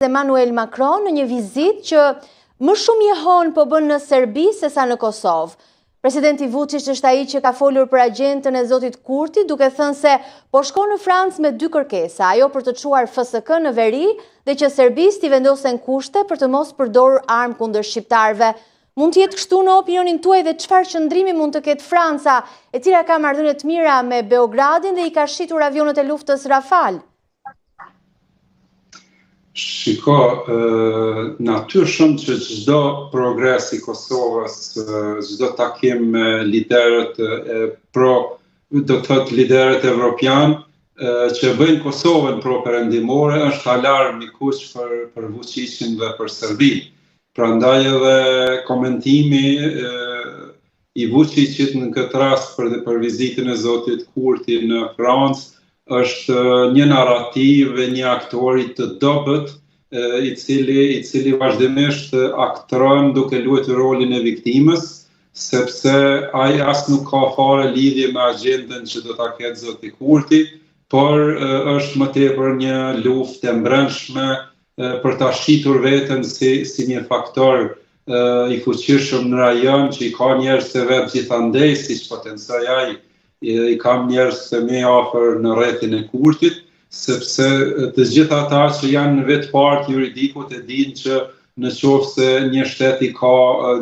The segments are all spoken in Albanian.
Emmanuel Macron në një vizitë që më shumë jehon po bën në Serbi se sa në Kosovë. Presidenti Vučić është ai që ka folur për agjendën e zotit Kurti, duke thënë se po shkon në Francë me 2 kërkesa, ajo për të çuar FSK në veri dhe që serbistë i vendosen kushte për të mos përdorur armë kundër shqiptarëve. Mund të jetë kështu në opinionin tuaj dhe çfarë qëndrimi mund të ketë Franca, e cila ka marrëdhënie të mira me Beogradin dhe i ka shitur avionët e luftës Rafale? Shiko, natyrshëm që çdo progres i Kosovës, çdo takim me liderët do të thotë liderët evropian që bëjnë Kosovën pro-perëndimore, është alarm i kuq për Vučićin dhe për Serbinë. Prandaj edhe komentimi i Vučićit në këtë rast për vizitën e zotit Kurti në Francë është një narrativ e një aktori të dobët i cili vazhdimisht aktron duke luajtur rolin e viktimës, sepse ai as nuk ka fare lidhje me agjendën që do ta ketë zoti Kurti, por është më tepër një luftë e brendshme për ta shitur veten si një faktor i fuqishëm në rajon që i ka njerëz të vet gjithandej, siç potencoj ai. I kam njerëz të më afër në rrethin e Kurtit, sepse të gjithë ata që janë në vetë partë juridikut e dinë që në qoftë se një shtet i ka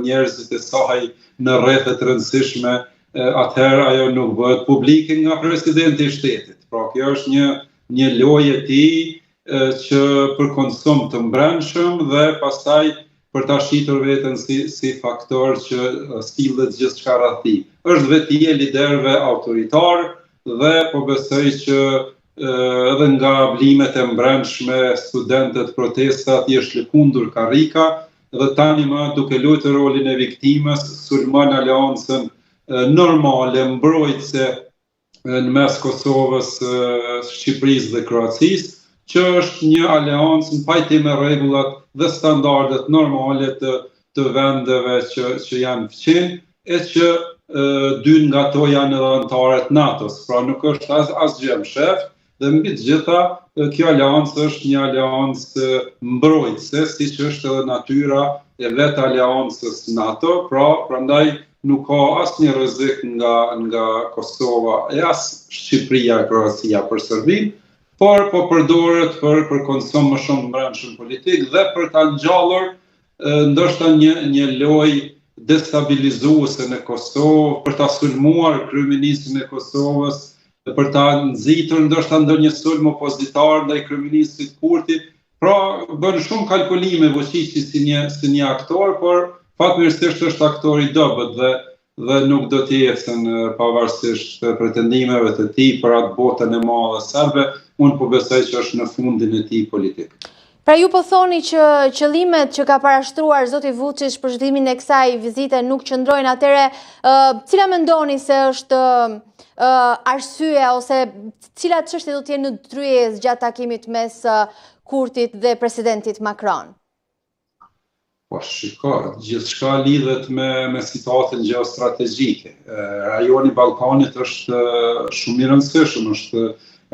njerëzit e saj në rrethe të rëndësishme, atëherë ajo nuk bëhet publike nga presidenti i shtetit. Pra kjo është një lojë e tij që për konsum të brendshëm dhe pastaj për ta shitur veten si faktor që sillet gjithçka rreth tij. Është vetie liderëve autoritar dhe po besoj që edhe nga vlimet e brendshme studentët protestat është lëkundur karrika dhe tani më duke luajtur rolin e viktimës sulmon aleancën normale mbrojtëse në mes Kosovës, Shqipërisë dhe Kroacisë, që është një aleancë në pajtim me rregullat dhe standardet normale të vendeve që janë fqin, e që 2 nga to janë edhe anëtarët NATO-s, pra nuk është asgjë msheft, dhe mbi të gjitha kjo aleancë është një aleancë mbrojtëse, siç është edhe natyra e vetë aleancës NATO, prandaj nuk ka asnjë rrezik nga Kosova e as Shqipëria e Kroacia për Serbinë, por po përdoret për konsum më shumë brendshëm politik dhe për ta ngjallur ndoshta një lojë destabilizuese në Kosovë, për ta sulmuar kryeministrin e Kosovës, për ta nxitur ndoshta ndonjë sulm opozitar ndaj kryeministrit Kurti. Pra bën shumë kalkulime Vučići si një aktor, por fatmirësisht është aktor i dobët dhe nuk do të ecën pavarësisht pretendimeve të tij për atë botën e madhe serbe. Unë po besoj që është në fundin e tij politik. Pra ju po thoni që qëllimet që ka parashtruar zoti Vučić për zhvillimin e kësaj vizite nuk qëndrojnë, atëre cila mendoni se është arsyeja ose cilat çështje do të jenë në tryezë gjatë takimit mes Kurtit dhe presidentit Macron? Po shiko, gjithçka lidhet me situatën gjeostrategjike. Rajoni i Ballkanit është shumë i rëndësishëm, është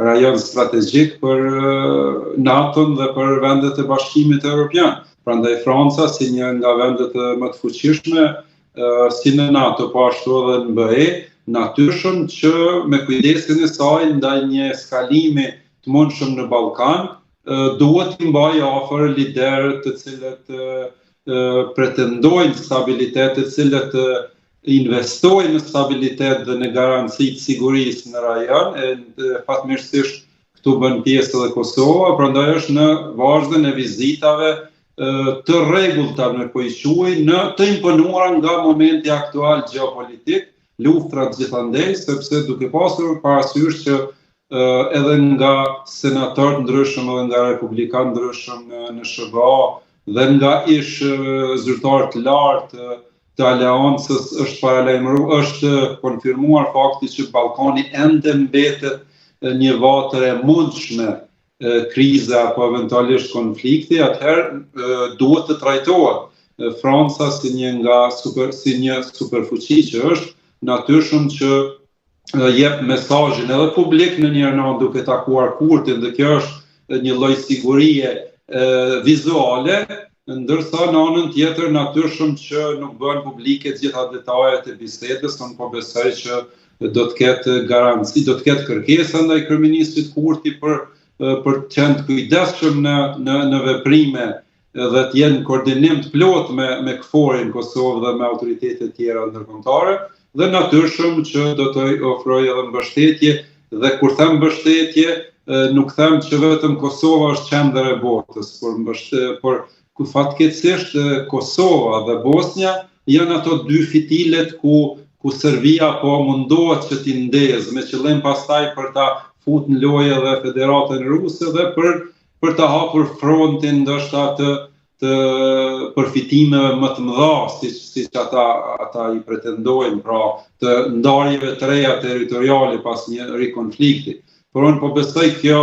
rajon strategjik për NATO-n dhe për vendet e Bashkimit Evropian. Prandaj Franca, si një nga vendet më të fuqishme, si në NATO, po ashtu edhe në BE, natyrshëm që me kujdesin e saj ndaj një eskalimi të mundshëm në Ballkan, duhet të mbajë afër liderët të cilët pretendojnë stabilitet, të cilët investojnë në stabilitet dhe në garanci të sigurisë në rajon, fatmirësisht këtu bën pjesë edhe Kosova, prandaj është në vazhdën e vizitave të rregullta me po i quaj, në të imponuara nga momenti aktual gjeopolitik, luftrat gjithandej, sepse duke pasur parasysh që edhe nga senatorë ndryshëm edhe nga republikanë ndryshëm në SBA dhe nga ish zyrtar të lartë të aleancës është konfirmuar fakti që Ballkani ende mbetet një vatër e mundshme krize apo eventualisht konflikti, atëherë duhet të trajtohet Franca si një superfuqi që është, natyrshëm që jep mesazhin edhe publik në një anë duke takuar Kurtin, dhe kjo është një lloj sigurie vizuale, ndërsa në anën tjetër natyrshëm që nuk bën publike gjitha detajet e bisedës, unë po besoj që do të ketë garanci, do të ketë kërkesa ndaj kryeministrit Kurti për të qenë kujdesshëm në veprime dhe të jenë koordinim të plot me KFOR-in Kosovë dhe me autoritetet tjera ndërkombëtare, dhe natyrshëm që do të ofrojë edhe mbështetje, dhe kur them mbështetje, nuk them që vetëm Kosova është qendër e botës, por fatkeqësisht Kosova dhe Bosnia janë ato dy fitilet ku Serbia po mundohet që t'i ndezë, me qëllim pastaj për ta fut në lojë dhe Federatën Ruse dhe për ta hapur frontin ndoshta të përfitimeve më të mëdha, siç ata i pretendojnë, pra të ndarjeve të reja territoriale pas një rikonflikti. Por unë po besoj kjo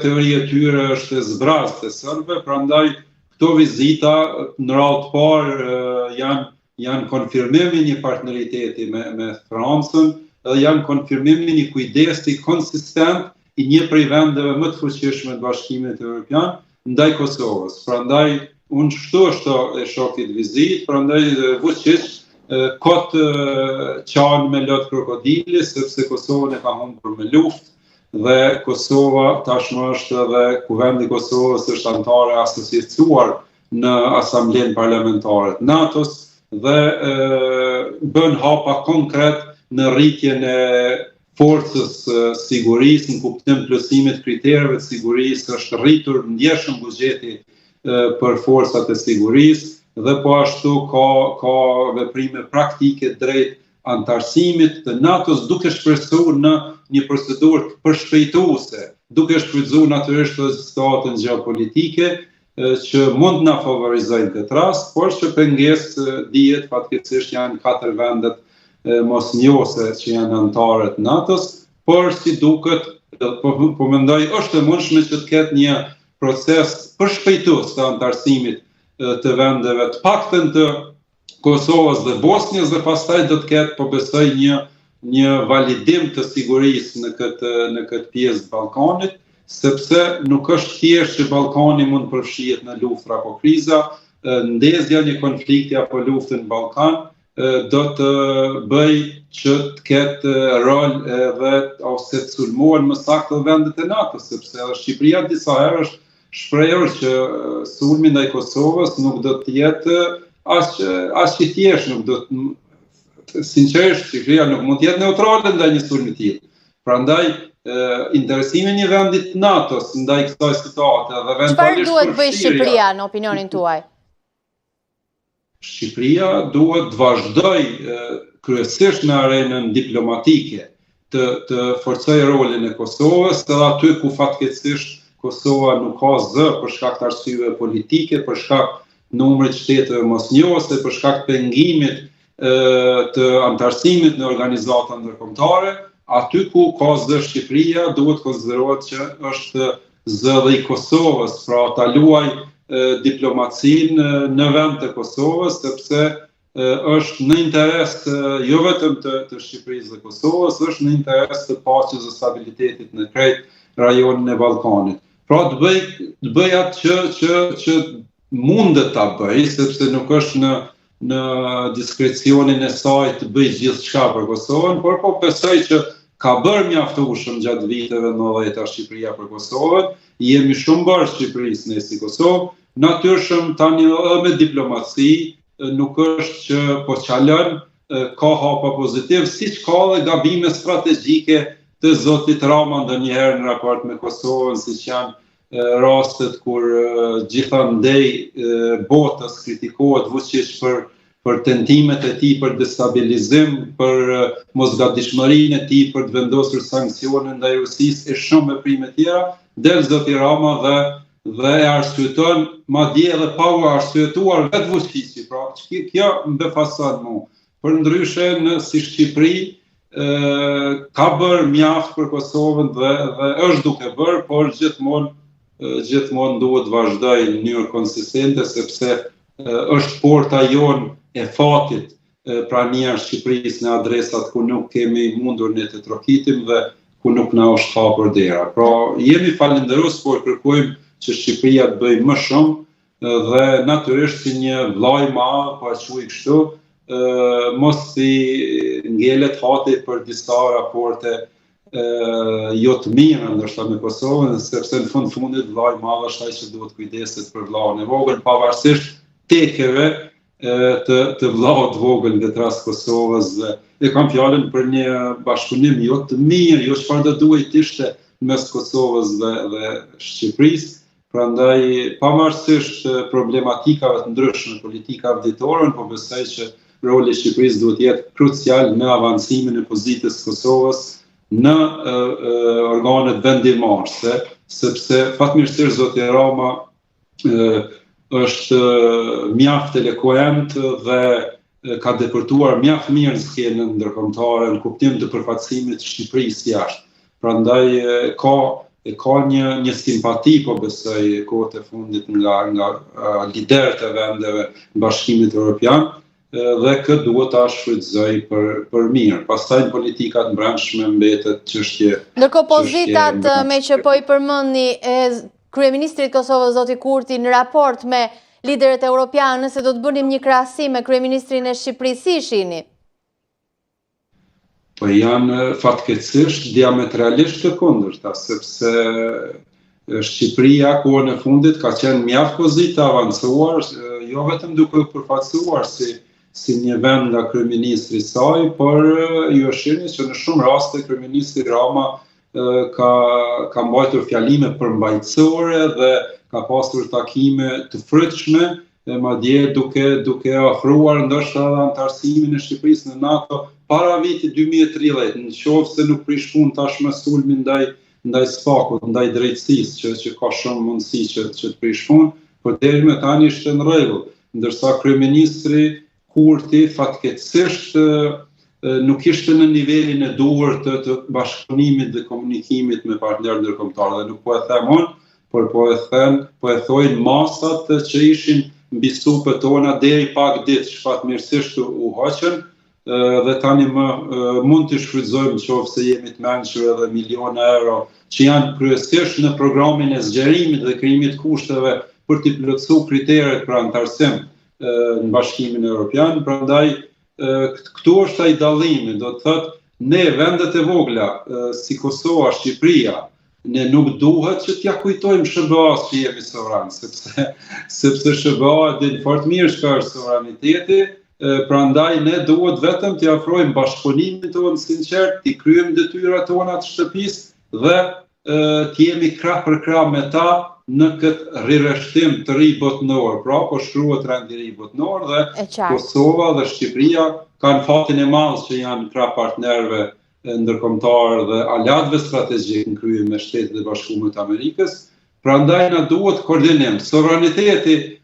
teori e tyre është e zbrazë të serbëve, prandaj këto vizita në radhë të parë janë konfirmimi një partneriteti me Francën, dhe janë konfirmimi një kujdesi konsistent i një prej vendeve më të fuqishme të Bashkimit Evropian ndaj Kosovës. Prandaj unë kështu e shoh këtë vizitë, prandaj fuqisht kot qanë me lot krokodili, sepse Kosovën e ka humbur me luftë, dhe Kosova tashmë është edhe kuvendi i Kosovës është antare asociecuar në Asamblenë Parlamentare të NATO-s dhe bën hapa konkret në rritjen e forcës sigurisë, në kuptim plotësimit kriterëve të sigurisë, është rritur ndjeshëm buxheti për forcat e sigurisë dhe po ashtu ka veprime praktike drejt antarësimit të NATO-s, duke shpresuar në një procedurë përshpejtuese, duke shfrytzuar natyrisht statën gjeopolitike që mund na favorizojnë këtë rast, por që pengesë dihet fatkeqësisht janë 4 vendet mosnjose që janë anëtarë të NATO-s, por si duket, po mendoj është e mundshme që të ketë një proces përshpejtues të antarësimit të vendeve të paktën të Kosovës dhe Bosnjës, dhe pastaj do të ketë, po besoj, një validim të sigurisë në këtë pjesë të Ballkanit, sepse nuk është thjesht që Ballkani mund përfshihet në luftra apo kriza, ndezja një konflikti apo luftë në Ballkan do të bëj që të ketë rol edhe ose të sulmohen më saktë vendet e NATO, sepse edhe Shqipëria disa herë është shprehur që sulmi ndaj Kosovës nuk do të jetë as i thjesht, nuk do të sinqerisht Shqipëria nuk mund të jetë neutrale ndaj një sulmi të tillë. Prandaj interesimi një vendi të NATO-s ndaj kësaj situate dhe eventualisht çfarë duhet bëj Shqipëria në opinionin tuaj? Shqipëria duhet të vazhdojë kryesisht në arenën diplomatike të forcojë rolin e Kosovës, edhe aty ku fatkeqësisht Kosova nuk ka zë për shkak të arsyeve politike, për shkak numrit shteteve mosnjose, për shkak të pengimit të antarësimit në organizata ndërkombëtare, aty ku ka zë Shqipëria duhet konsiderohet që është zë dhe i Kosovës, pra ta luaj diplomacinë në vend të Kosovës, sepse është në interes jo vetëm të Shqipërisë dhe Kosovës, është në interes të paqes dhe stabilitetit në krejt rajonin e Ballkanit. Pra të bëj atë që mundet ta bëj, sepse nuk është në diskrecionin e saj të bëj gjithçka për Kosovën, por po besoj që ka bërë mjaftueshëm gjatë viteve 90 Shqipëria për Kosovën, jemi shumë bashkë Shqipërisë ne si Kosovë, natyrshëm tani edhe me diplomaci nuk është që po çalon, ka hapa pozitiv, siç ka dhe gabime strategjike të zotit Rama ndonjëherë në raport me Kosovën, siç janë rastet kur gjithandej botës kritikohet fuqisht për tentimet e tij për destabilizim, për mosgatishmërinë e tij për të vendosur sanksione ndaj Rusisë e shumë veprime tjera, del zoti Rama dhe e arsyeton, madje edhe pa u arsyetuar vetë Vučići. Pra, kjo më befason mua. Përndryshe si Shqipëri ka bërë mjaft për Kosovën dhe është duke bërë, por gjithmonë duhet të vazhdojë në mënyrë konsistente, sepse është porta jonë e fatit prania Shqipërisë në adresat ku nuk kemi mundur ne të trokitim dhe ku nuk na është hapur dera. Pra, jemi falënderues, por kërkojmë që Shqipëria të bëjë më shumë dhe natyrisht si një vllai i madh, po e quaj kështu, mos i ngelet hati për disa raporte jo të mira ndoshta me Kosovën, sepse në fundit vllai i madh është ai që duhet kujdeset për vllain e vogël, pavarësisht tekeve të vllaut vogël në këtë rast Kosovës dhe e kam fjalën për një bashkëpunim jo të mirë, jo çfarë do duhet të ishte mes Kosovës dhe Shqipërisë. Prandaj pavarësisht problematikave të ndryshme politika vditore, po besoj që roli i Shqipërisë duhet të jetë krucial në avancimin e pozitës së Kosovës në organet vendimmarrëse, sepse fatmirësisht zoti Rama është mjaft elokuent dhe ka depërtuar mjaft mirë në skenën ndërkombëtare në kuptim të përfaqësimit të Shqipërisë jashtë. Prandaj ka një simpati, po besoj, kohët e fundit nga liderët e vendeve në Bashkimit Evropian, dhe këtë duhet ta shfrytëzoj për mirë. Pastaj në politikat brendshme mbetet çështje. Ndërkohë pozitat me që po i përmendni kryeministrit Kosovës zoti Kurti në raport me liderët europianë, nëse do të bënim një krahasim me kryeministrin e Shqipërisë, si shihni? Po janë fatkeqësisht diametralisht të kundërta, sepse Shqipëria kohën e fundit ka qenë mjaft pozitë të avancuar, jo vetëm duke u përfaqësuar si një vend nga kryeministri i saj, por ju e shihni që në shumë raste kryeministri Rama ka mbajtur fjalime përmbajtësore dhe ka pasur takime të frytshme, madje duke ofruar ndoshta antarësimin e Shqipërisë në NATO para vitit 2030, nëse nuk prish punë tashmë sulmi ndaj SPAK-ut, ndaj drejtësisë që ka shumë mundësi që të prish punë, por deri më tani ishte në rregull, ndërsa kryeministri Kurti fatkeqësisht nuk ishte në nivelin e duhur të bashkëpunimit dhe komunikimit me partnerë ndërkombëtarë, dhe nuk po e them unë, por po e thojnë masat që ishin mbi supët tona deri pak ditë që fatmirësisht u hoqën, dhe tani mund të shfrytëzojmë nëse jemi të mençur edhe miliona euro që janë kryesisht në programin e zgjerimit dhe krijimit kushteve për të plotësuar kriteret për antarësim në Bashkimin Evropian. Prandaj këtu është ai dallimi, do të thotë ne vendet e vogla si Kosova, Shqipëria, ne nuk duhet që t'ja kujtojmë SBA-s që jemi sovran, sepse SBA din fort mirë çka është sovraniteti. Prandaj ne duhet vetëm t'i afrojmë bashkëpunimin tonë sinqert, t'i kryejmë detyrat tona të shtëpisë dhe t'jemi krah për krah me ta në këtë rireshtim të ri botnor. Pra, po shkruhet rendi i ri botnor dhe Kosova dhe Shqipëria kanë fatin e madh që janë krah partnerëve ndërkombëtar dhe aleatëve strategjik në krye me Shtetet e Bashkuara të Amerikës. Prandaj na duhet koordinim. Sovraniteti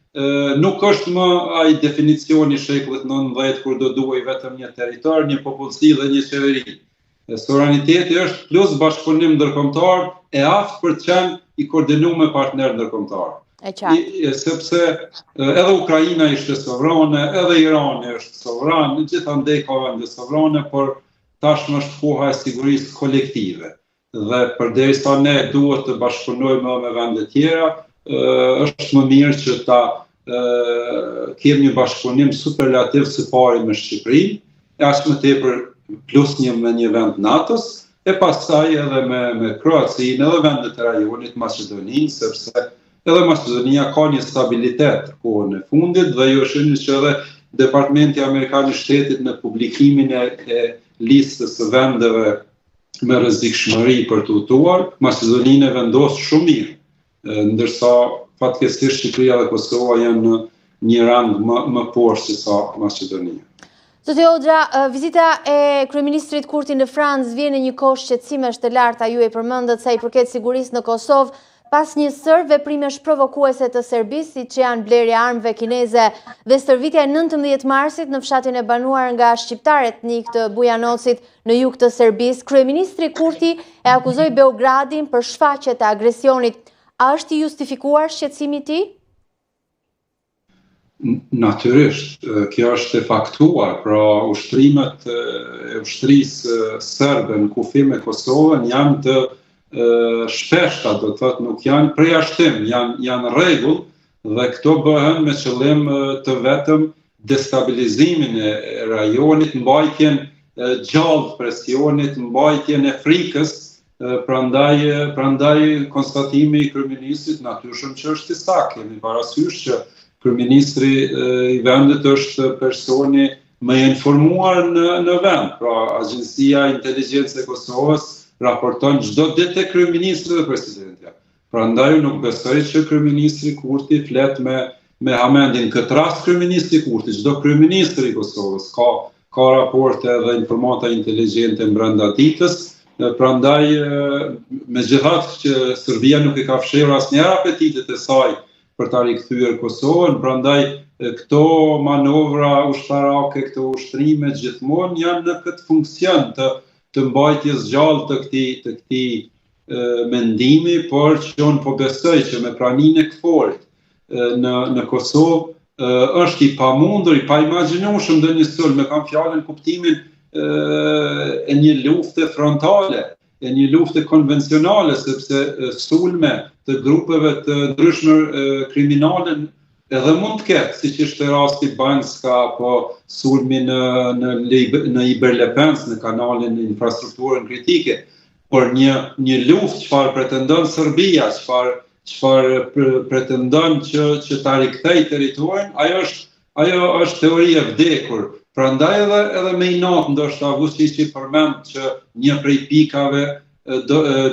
nuk është më ai definicioni i shekullit 19 kur do duhej vetëm një territor, një popullsi dhe një qeveri. Sovraniteti është plus bashkëpunim ndërkombëtar e aftë për të qenë i koordinuar me partnerë ndërkombëtar. Sepse edhe Ukraina ishte sovrane, edhe Irani është sovran, gjithandej ka vende sovrane, por tashmë është koha e sigurisë kolektive. Dhe përderisa ne duhet të bashkëpunojmë me vende tjera, është më mirë që ta kemi një bashkëpunim superlativ së pari me Shqipërinë, aq më tepër plus me një vend NATO-s, e pastaj edhe me Kroacinë, edhe vendet e rajonit, Maqedoninë, sepse edhe Maqedonia ka një stabilitet kohën e fundit dhe ju shihni që edhe Departamenti Amerikan i Shtetit në publikimin e listës së vendeve me rrezikshmëri për të udhëtuar, Maqedoninë vendos shumë mirë, ndërsa fatkeqësisht Shqipëria dhe Kosova janë në një rang më poshtë se sa Maqedonia. Zoti Hoxha, vizita e kryeministrit Kurti në Francë vjen në një kohë shqetësimesh të larta, ju e përmendët sa i përket sigurisë në Kosovë, pas një sër veprimesh provokuese të Serbisë, siç janë blerja e armëve kineze dhe stërvitja e 19 marsit në fshatin e banuar nga shqiptar etnik të Bujanocit në jug të Serbisë. Kryeministri Kurti e akuzoi Beogradin për shfaqje të agresionit. A është i justifikuar shqetësimi i tij? Natyrisht, kjo është e faktuar, pra ushtrimet e ushtrisë serbe në kufi me Kosovën janë të shpeshta, do të thotë nuk janë përjashtim, janë rregull dhe këto bëhen me qëllim të vetëm destabilizimin e rajonit, mbajtjen gjallë të presionit, mbajtjen e frikës, prandaj konstatimi i kryeministrit natyrshëm që është i saktë. Kemi parasysh që kryeministri i vendit është personi më i informuar në vend. Pra, Agjencia e Inteligjencës e Kosovës raporton çdo ditë te kryeministri dhe presidentja. Prandaj nuk besoj që kryeministri Kurti flet me hamendin. Këtë rast kryeministri Kurti, çdo kryeministri i Kosovës ka raporte dhe informata inteligjente brenda ditës. Prandaj megjithatë që Serbia nuk i ka fshirë asnjëherë apetitet e saj për ta rikthyer Kosovën, prandaj këto manovra ushtarake, këto ushtrime gjithmonë janë në këtë funksion të mbajtjes gjallë të këtij mendimi, por që unë po besoj që me praninë e KFOR-it në Kosovë është i pamundur, i paimagjinueshëm ndonjë sulm, me kam fjalën kuptimin e një lufte frontale, e një lufte konvencionale, sepse sulme të grupeve të ndryshme kriminale edhe mund të ketë, siç ishte rasti Banjska apo sulmi në Iberlepens, në kanalin e infrastrukturën kritike, por një luftë çfarë pretendon Serbia, çfarë pretendon që ta rikthej territorin, ajo është teori e vdekur. Prandaj edhe me inat ndoshta Vučići përmend që një prej pikave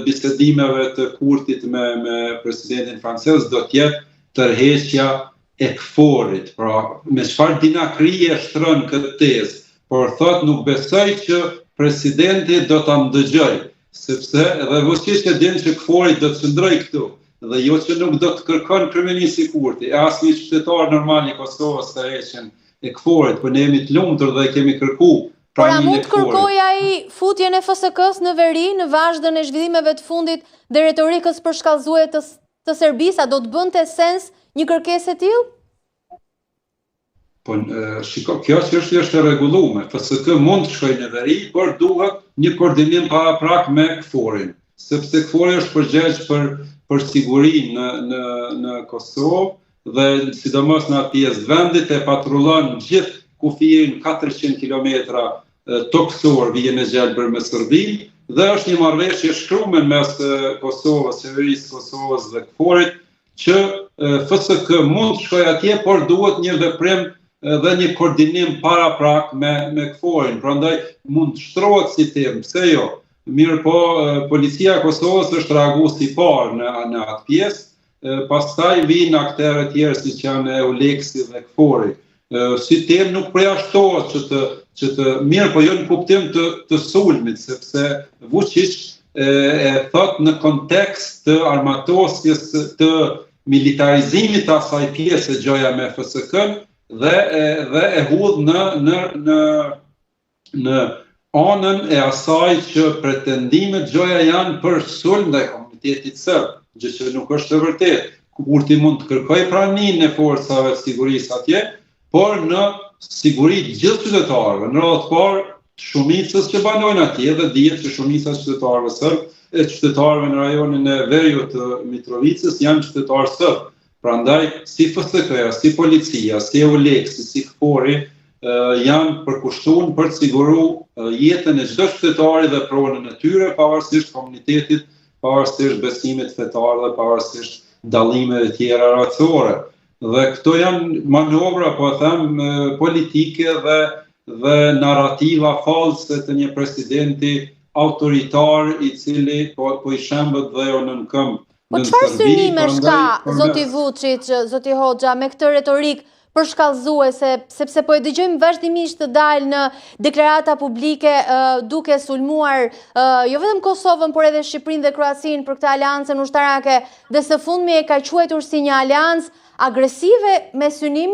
bisedimeve të Kurtit me presidentin francez do të jetë tërheqja e KFOR-it. Pra, me çfarë dinakrie shtron këtë tezë, por thot nuk besoj që presidenti do ta ndëgjoj, sepse edhe Vučići din që KFOR-i do të qëndrojë këtu, dhe jo që nuk do të kërkon kryeministri Kurti, e asnjë qytetar normal i Kosovës tërheqjen e KFOR-it, por ne jemi të lumtur dhe kemi kërkuar. Por a mund të kërkoj ai futjen e FSK-s në veri në vazhdën e zhvillimeve të fundit dhe retorikës përshkallëzuese të Serbisë? A do të bënte sens një kërkesë e tillë? Po shiko, kjo çështje është e rregulluar. FSK mund të shkojë në veri, por duhet një koordinim paraprak me KFOR-in, sepse KFOR-i është përgjegjës për sigurinë në Kosovë dhe sidomos në atë pjesë vendit e patrullon gjithë kufirin 400 kilometra toksor vjen në gjelbër me Serbinë, dhe është një marrëveshje shkruar mes Kosovës, qeverisë Kosovës dhe KFOR-it, që FSK mund të shkojë atje, por duhet një veprim dhe një koordinim paraprak me KFOR-in. Prandaj mund të shtrohet si temë, pse jo? Mirë po, policia e Kosovës është reaguesi i parë në atë pjesë, pastaj vinë aktorë tjerë siç janë EULEX-i dhe KFOR-i. Si temë nuk përjashtohet që të mirë, po jo në kuptim të sulmit, sepse Vučić e thot në kontekst të armatosjes të militarizimit të asaj pjesë gjoja me FSK-n dhe e hudh në anën e asaj që pretendimet gjoja janë për sulm ndaj komunitetit serb, gjë që nuk është e vërtetë. Kurti mund të kërkojë praninë e forcave të sigurisë atje, por në siguri gjithë qytetarëve, në radhë të parë shumicës që banojnë atje, dhe dihet që shumica e qytetarëve serb, qytetarëve në rajonin e Veriut të Mitrovicës janë qytetarë serb. Prandaj si FSK-ja, si policia, si EULEX-i, si KFOR-i janë përkushtuar për të siguruar jetën e çdo qytetari dhe pronën e tyre, pavarësisht komunitetit, pavarësisht besimit fetar dhe pavarësisht dallimeve tjera racore. Dhe këto janë manovra, po them, politike dhe narrativa false të një presidenti autoritar i cili po i shembët dhe jo nën këmbë. Po çfarë synimesh ka zoti Vučić, zoti Hoxha, me këtë retorik përshkallëzuese, sepse po e dëgjojmë vazhdimisht të dalë në deklarata publike duke sulmuar jo vetëm Kosovën, por edhe Shqipërinë dhe Kroacinë për këtë aleancën ushtarake, dhe së fundmi e ka quajtur si një aleancë agresive me synimin